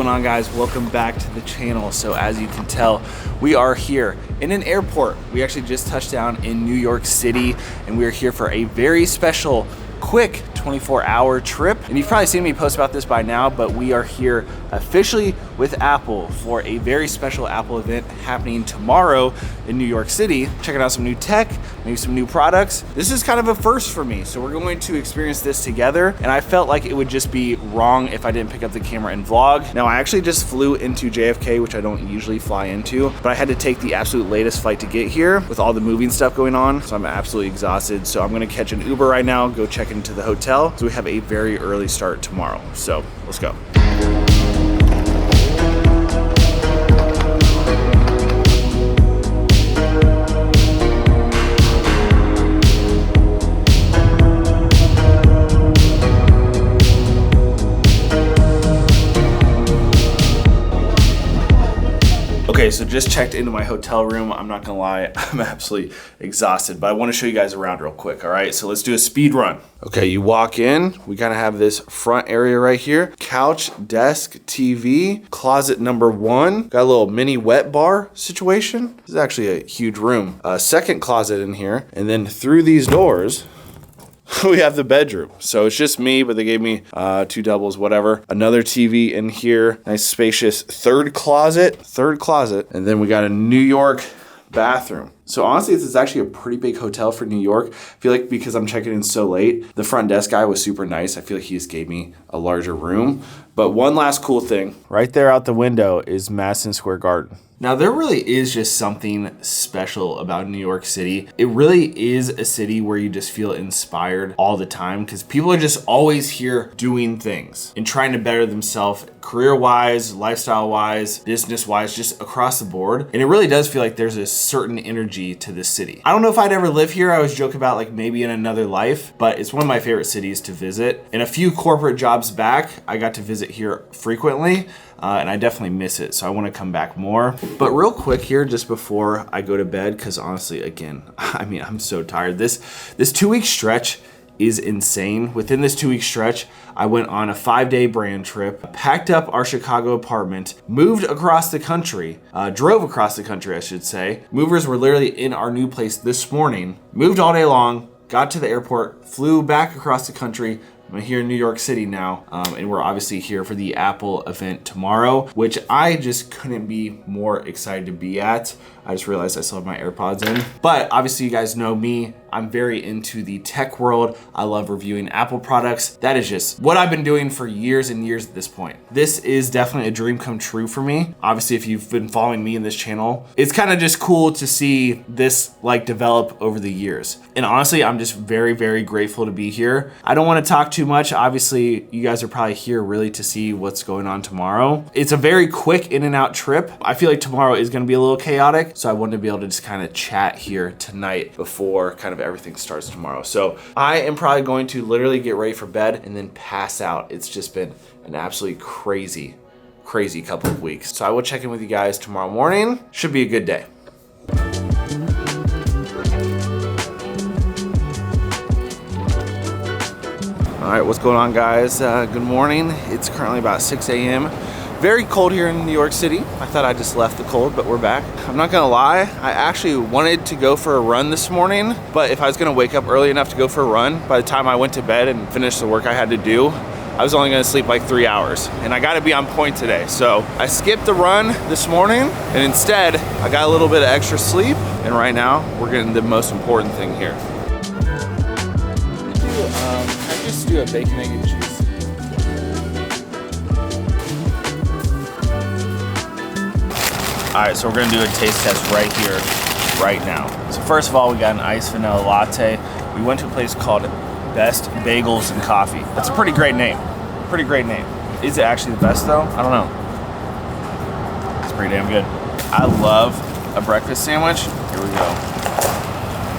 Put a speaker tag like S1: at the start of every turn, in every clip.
S1: going on, guys? Welcome back to the channel. So as you can tell, we are here in an airport. We actually just touched down in New York City, and we are here for a very special, quick 24-hour trip. And you've probably seen me post about this by now, but we are here officially with Apple for a very special Apple event happening tomorrow in New York City. Checking out some new tech, maybe some new products. This is kind of a first for me, so we're going to experience this together, and I felt like it would just be wrong if I didn't pick up the camera and vlog. Now, I actually just flew into JFK, which I don't usually fly into, but I had to take the absolute latest flight to get here with all the moving stuff going on, so I'm absolutely exhausted. So I'm gonna catch an Uber right now, go check into the hotel, so we have a very early start tomorrow. So let's go. Okay, so just checked into my hotel room. I'm not gonna lie, I'm absolutely exhausted, but I wanna show you guys around real quick, all right? So let's do a speed run. Okay, you walk in, we kind of have this front area right here. Couch, desk, TV, closet number 1. Got a little mini wet bar situation. This is actually a huge room. Second closet in here, and then through these doors, we have the bedroom. So it's just me, but they gave me 2 doubles, whatever. Another TV in here. Nice spacious third closet. And then we got a New York bathroom. So honestly, this is actually a pretty big hotel for New York. I feel like because I'm checking in so late, the front desk guy was super nice. I feel like he just gave me a larger room. But one last cool thing, right there out the window is Madison Square Garden. Now, there really is just something special about New York City. It really is a city where you just feel inspired all the time because people are just always here doing things and trying to better themselves career-wise, lifestyle-wise, business-wise, just across the board. And it really does feel like there's a certain energy to this city. I don't know if I'd ever live here. I always joke about like maybe in another life, but it's one of my favorite cities to visit. And a few corporate jobs back, I got to visit here frequently. And I definitely miss it, so I want to come back more. But real quick here, just before I go to bed, because honestly, again, I mean, I'm so tired. This 2-week stretch is insane. Within this 2-week stretch, I went on a 5-day brand trip, packed up our Chicago apartment, moved across the country, drove across the country, I should say. Movers were literally in our new place this morning, moved all day long, got to the airport, flew back across the country. I'm here in New York City now, and we're obviously here for the Apple event tomorrow, which I just couldn't be more excited to be at. I just realized I still have my AirPods in. But obviously you guys know me, I'm very into the tech world. I love reviewing Apple products. That is just what I've been doing for years and years at this point. This is definitely a dream come true for me. Obviously, if you've been following me in this channel, it's kind of just cool to see this like develop over the years. And honestly, I'm just very, very grateful to be here. I don't want to talk too much. Obviously, you guys are probably here really to see what's going on tomorrow. It's a very quick in and out trip. I feel like tomorrow is going to be a little chaotic. So I wanted to be able to just kind of chat here tonight before kind of everything starts tomorrow. So I am probably going to literally get ready for bed and then pass out. It's just been an absolutely crazy couple of weeks. So I will check in with you guys tomorrow morning. Should be a good day. All right, what's going on, guys? Good morning. It's currently about 6 a.m. Very cold here in New York City. I thought I just left the cold, but we're back. I'm not gonna lie, I actually wanted to go for a run this morning, but if I was gonna wake up early enough to go for a run, by the time I went to bed and finished the work I had to do, I was only gonna sleep like 3 hours, and I gotta be on point today. So I skipped the run this morning, and instead, I got a little bit of extra sleep, and right now, we're getting the most important thing here. I just do a bacon, egg, and cheese. All right, so we're gonna do a taste test right here, right now. So first of all, we got an iced vanilla latte. We went to a place called Best Bagels and Coffee. That's a pretty great name. Is it actually the best though? I don't know. It's pretty damn good. I love a breakfast sandwich. Here we go.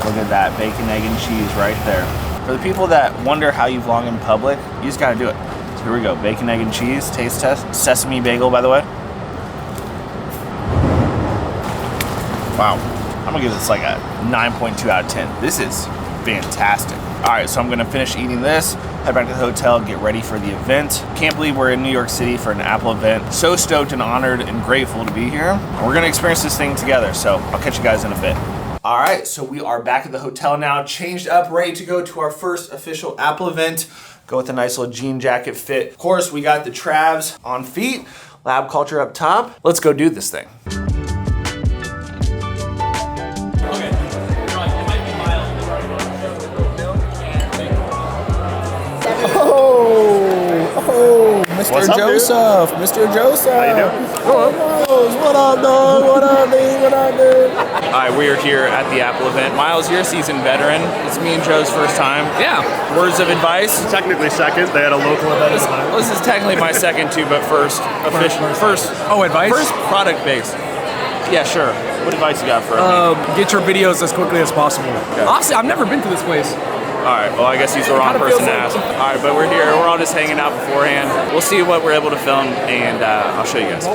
S1: Look at that, bacon, egg, and cheese right there. For the people that wonder how you vlog in public, you just gotta do it. So here we go, bacon, egg, and cheese, taste test. Sesame bagel, by the way. Wow, I'm gonna give this like a 9.2 out of 10. This is fantastic. All right, so I'm gonna finish eating this, head back to the hotel, get ready for the event. Can't believe we're in New York City for an Apple event. So stoked and honored and grateful to be here. We're gonna experience this thing together, so I'll catch you guys in a bit. All right, so we are back at the hotel now, changed up, ready to go to our first official Apple event. Go with a nice little jean jacket fit. Of course, we got the Travs on feet, Lab Culture up top. Let's go do this thing.
S2: Oh, Mr. Joseph, dude? Mr. Joseph.
S1: How you doing?
S2: What up, dog? What up, dude? What up, dude?
S1: All right, we are here at the Apple event. Miles, you're a seasoned veteran. It's me and Joe's first time.
S3: Yeah.
S1: Words of advice?
S4: Technically second. They had a local event at the time.
S1: This is technically my second too, but first official. First.
S3: Oh, advice?
S1: First product based. Yeah, sure. What advice you got for me?
S3: Get your videos as quickly as possible. Okay. Honestly, I've never been to this place.
S1: All right, well, I guess he's the wrong person to ask. All right, but we're here. We're all just hanging out beforehand. We'll see what we're able to film, and I'll show you guys.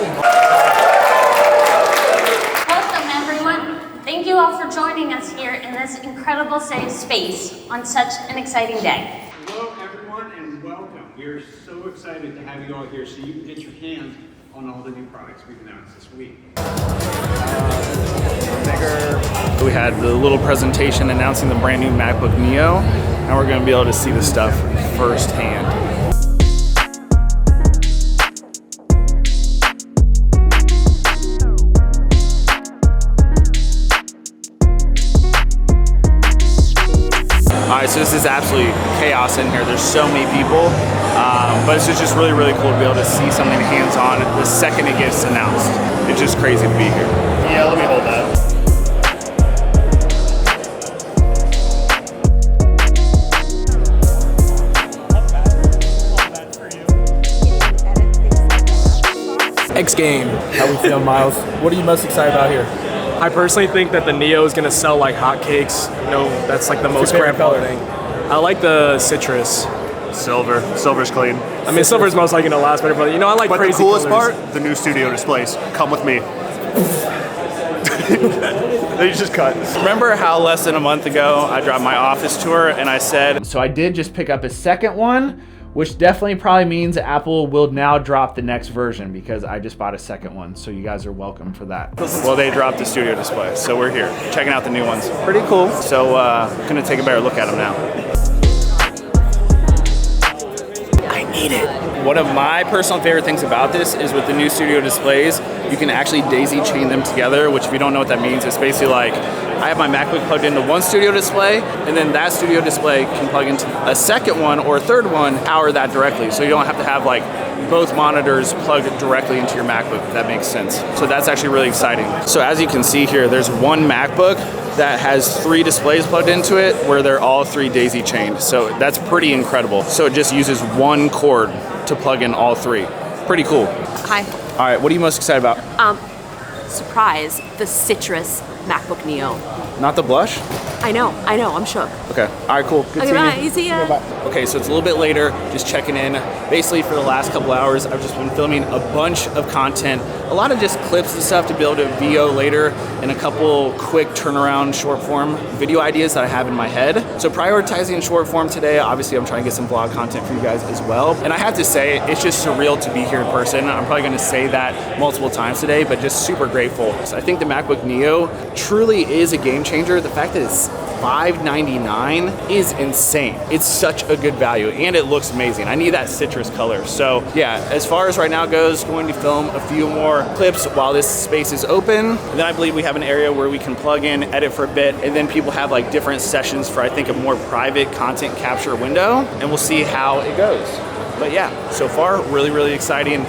S5: Welcome, everyone. Thank you all for joining us here in this incredible safe space on such an exciting day.
S6: Hello, everyone, and welcome. We are so excited to have you all here so you can get your hands on all the new products we've announced this week.
S1: We had the little presentation announcing the brand new MacBook Neo. Now we're going to be able to see the stuff firsthand. All right, so this is absolutely chaos in here. There's so many people, but it's just really, really cool to be able to see something hands-on the second it gets announced. It's just crazy to be here.
S4: Yeah, let me hold that.
S2: X game. How we feel, Miles? What are you most excited about here?
S7: I personally think that the Neo is gonna sell like hotcakes. You know, that's like the most
S2: favorite color
S7: thing. I like the citrus.
S4: Silver. Silver's clean.
S7: I mean, silver's most likely gonna last better, but you know, I like
S4: But the
S7: crazy
S4: coolest
S7: colors.
S4: part, the new studio displays. Come with me. They just cut.
S1: Remember how less than a month ago I dropped my office tour and I said, so I did just pick up a second one, which definitely probably means Apple will now drop the next version because I just bought a second one. So you guys are welcome for that. Well, they dropped the studio display, so we're here checking out the new ones. Pretty cool. So gonna take a better look at them now. I need it. One of my personal favorite things about this is with the new studio displays, you can actually daisy chain them together, which if you don't know what that means, it's basically like I have my MacBook plugged into one studio display, and then that studio display can plug into a second one or a third one, power that directly. So you don't have to have like both monitors plugged directly into your MacBook, if that makes sense. So that's actually really exciting. So as you can see here, there's one MacBook that has 3 displays plugged into it where they're all 3 daisy chained. So that's pretty incredible. So it just uses one cord to plug in all 3. Pretty cool.
S8: Hi.
S1: All right, what are you most excited about?
S8: Surprise, the citrus MacBook Neo.
S1: Not the blush?
S8: I know, I'm shook.
S1: Okay, all right, cool. Good
S8: Okay,
S1: seeing
S8: bye,
S1: you.
S8: see ya.
S1: Okay, so it's a little bit later, just checking in. Basically for the last couple hours, I've just been filming a bunch of content, a lot of just clips and stuff to be able to VO later, and a couple quick turnaround short form video ideas that I have in my head. So prioritizing short form today, obviously I'm trying to get some vlog content for you guys as well. And I have to say, it's just surreal to be here in person. I'm probably gonna say that multiple times today, but just super grateful. So I think the MacBook Neo truly is a game changer. The fact that it's $599 is insane. It's such a good value and it looks amazing. I need that citrus color. So yeah, as far as right now goes, going to film a few more clips while this space is open. And then I believe we have an area where we can plug in, edit for a bit, and then people have like different sessions for I think a more private content capture window, and we'll see how it goes. But yeah, so far, really, really exciting.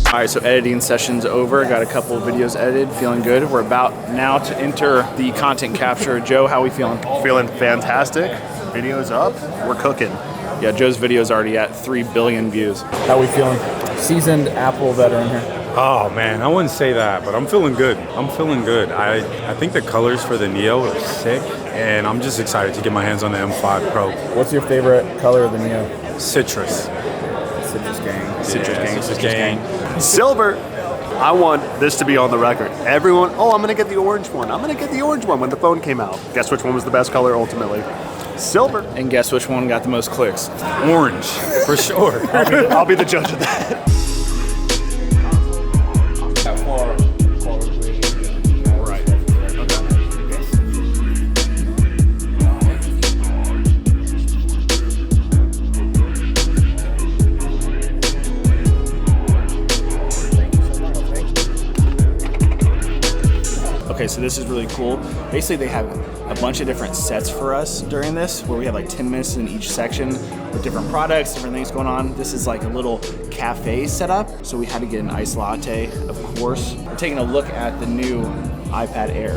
S1: All right, so editing session's over. Got a couple of videos edited, feeling good. We're about now to enter the content capture. Joe, how are we feeling?
S4: Feeling fantastic. Video's up. We're cooking.
S1: Yeah, Joe's video's already at 3 billion views.
S2: How we feeling? Seasoned Apple veteran here.
S9: Oh man, I wouldn't say that, but I'm feeling good. I'm feeling good. I think the colors for the Neo are sick, and I'm just excited to get my hands on the M5 Pro.
S2: What's your favorite color of the Neo?
S9: Citrus.
S2: Citrus gang.
S1: Citrus gang.
S9: Citrus gang.
S4: Silver. I want this to be on the record. Everyone, oh, I'm gonna get the orange one. I'm gonna get the orange one when the phone came out. Guess which one was the best color ultimately? Silver.
S3: And guess which one got the most clicks?
S9: Orange, for sure.
S4: I'll be the judge of that.
S3: Okay, so this is really cool. Basically, they have a bunch of different sets for us during this, where we have like 10 minutes in each section with different products, different things going on. This is like a little cafe setup, so we had to get an iced latte, of course. We're taking a look at the new iPad Air.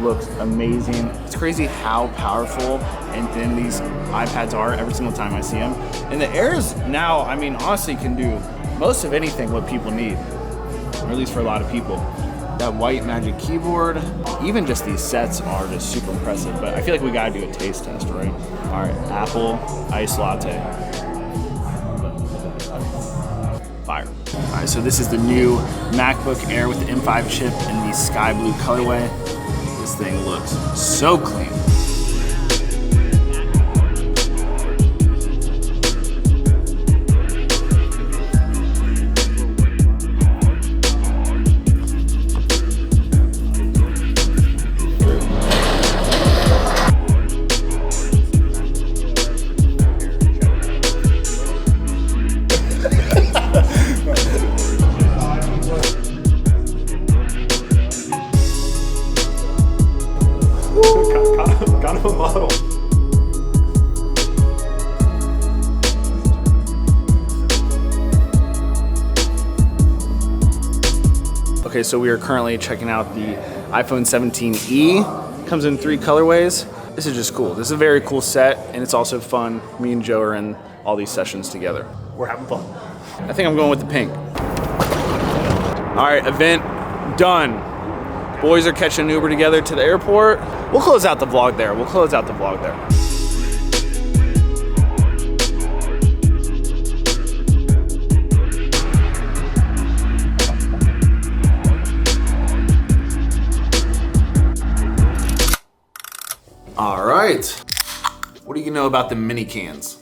S3: Looks amazing. It's crazy how powerful and thin these iPads are every single time I see them. And the Airs now, I mean, honestly can do most of anything what people need, or at least for a lot of people. That white magic keyboard, even just these sets are just super impressive, but I feel like we gotta do a taste test, right? All right, Apple iced latte. Fire. All right, so this is the new MacBook Air with the M5 chip in the sky blue colorway. This thing looks so clean.
S4: Kind of a model.
S3: Okay, so we are currently checking out the iPhone 17e. Comes in 3 colorways. This is just cool. This is a very cool set, and it's also fun. Me and Joe are in all these sessions together.
S4: We're having fun.
S3: I think I'm going with the pink. All right, event done. Boys are catching an Uber together to the airport. We'll close out the vlog there. All right. What do you know about the mini cans?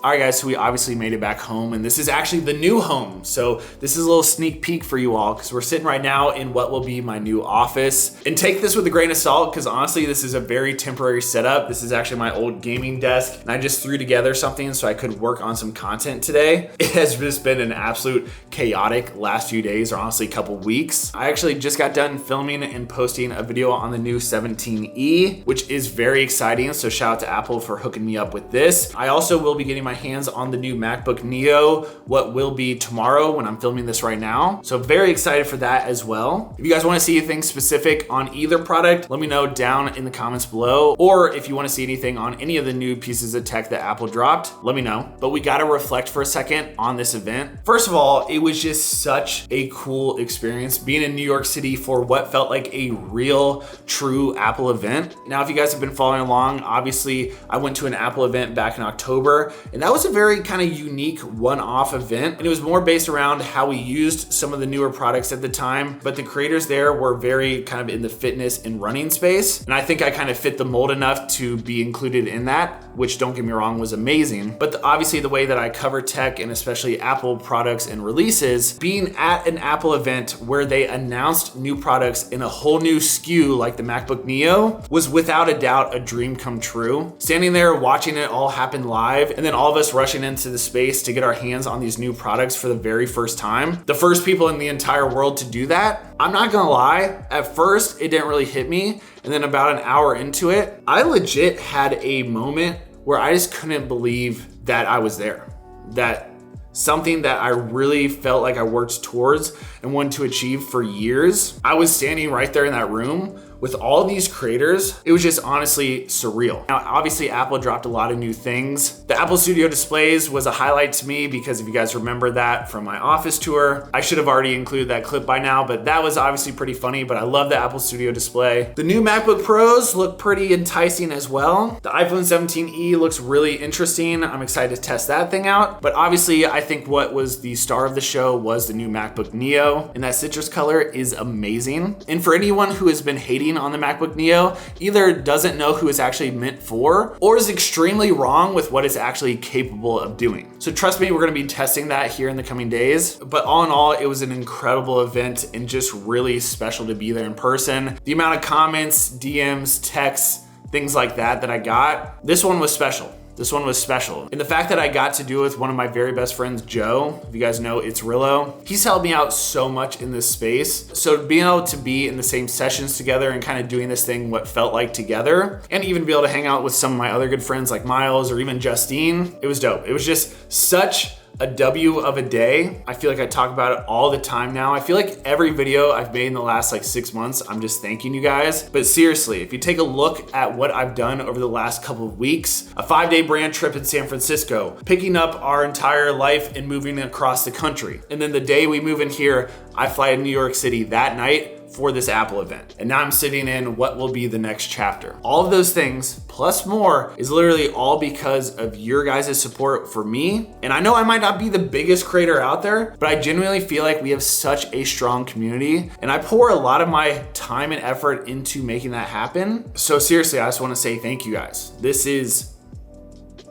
S3: All right, guys, so we obviously made it back home, and this is actually the new home. So this is a little sneak peek for you all, because we're sitting right now in what will be my new office. And take this with a grain of salt, because honestly, this is a very temporary setup. This is actually my old gaming desk, and I just threw together something so I could work on some content today. It has just been an absolute chaotic last few days, or honestly, a couple weeks. I actually just got done filming and posting a video on the new 17e, which is very exciting. So shout out to Apple for hooking me up with this. I also will be getting my hands on the new MacBook Neo, what will be tomorrow when I'm filming this right now. So very excited for that as well. If you guys want to see anything specific on either product, let me know down in the comments below. Or if you want to see anything on any of the new pieces of tech that Apple dropped, let me know. But we got to reflect for a second on this event. First of all, it was just such a cool experience being in New York City for what felt like a real, true Apple event. Now, if you guys have been following along, obviously I went to an Apple event back in October, and that was a very kind of unique one-off event. And it was more based around how we used some of the newer products at the time, but the creators there were very kind of in the fitness and running space. And I think I kind of fit the mold enough to be included in that, which, don't get me wrong, was amazing. But obviously the way that I cover tech and especially Apple products and releases, being at an Apple event where they announced new products in a whole new SKU like the MacBook Neo was without a doubt a dream come true. Standing there watching it all happen live, and then all of us rushing into the space to get our hands on these new products for the very first time. The first people in the entire world to do that. I'm not gonna lie, at first it didn't really hit me, and then about an hour into it, I legit had a moment where I just couldn't believe that I was there. That something that I really felt like I worked towards and wanted to achieve for years. I was standing right there in that room with all these creators, it was just honestly surreal. Now, obviously Apple dropped a lot of new things. The Apple Studio displays was a highlight to me because if you guys remember that from my office tour, I should have already included that clip by now, but that was obviously pretty funny, but I love the Apple Studio display. The new MacBook Pros look pretty enticing as well. The iPhone 17e looks really interesting. I'm excited to test that thing out, but obviously I think what was the star of the show was the new MacBook Neo, and that citrus color is amazing. And for anyone who has been hating on the MacBook Neo, either doesn't know who it's actually meant for, or is extremely wrong with what it's actually capable of doing. So trust me, we're gonna be testing that here in the coming days. But all in all, it was an incredible event and just really special to be there in person. The amount of comments, DMs, texts, things like that I got, this one was special. This one was special. And the fact that I got to do it with one of my very best friends, Joe, if you guys know, it's Rillo, he's helped me out so much in this space. So being able to be in the same sessions together and kind of doing this thing what felt like together, and even be able to hang out with some of my other good friends like Miles or even Justine, it was dope. It was just such a W of a day. I feel like I talk about it all the time now. I feel like every video I've made in the last like 6 months, I'm just thanking you guys. But seriously, if you take a look at what I've done over the last couple of weeks, a 5-day brand trip in San Francisco, picking up our entire life and moving across the country. And then the day we move in here, I fly to New York City that night for this Apple event. And now I'm sitting in what will be the next chapter. All of those things, plus more, is literally all because of your guys' support for me. And I know I might not be the biggest creator out there, but I genuinely feel like we have such a strong community. And I pour a lot of my time and effort into making that happen. So seriously, I just wanna say thank you guys. This is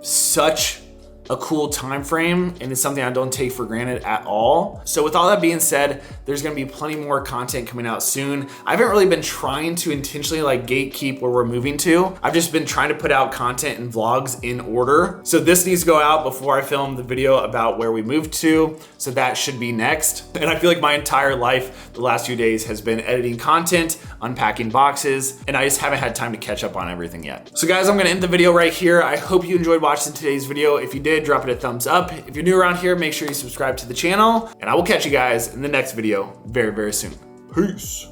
S3: such a cool time frame, and it's something I don't take for granted at all. So with all that being said, there's gonna be plenty more content coming out soon. I haven't really been trying to intentionally like gatekeep where we're moving to. I've just been trying to put out content and vlogs in order. So this needs to go out before I film the video about where we moved to. So that should be next. And I feel like my entire life, the last few days has been editing content, unpacking boxes, and I just haven't had time to catch up on everything yet. So guys, I'm gonna end the video right here. I hope you enjoyed watching today's video. If you did, drop it a thumbs up. If you're new around here, make sure you subscribe to the channel, and I will catch you guys in the next video very, very soon. Peace.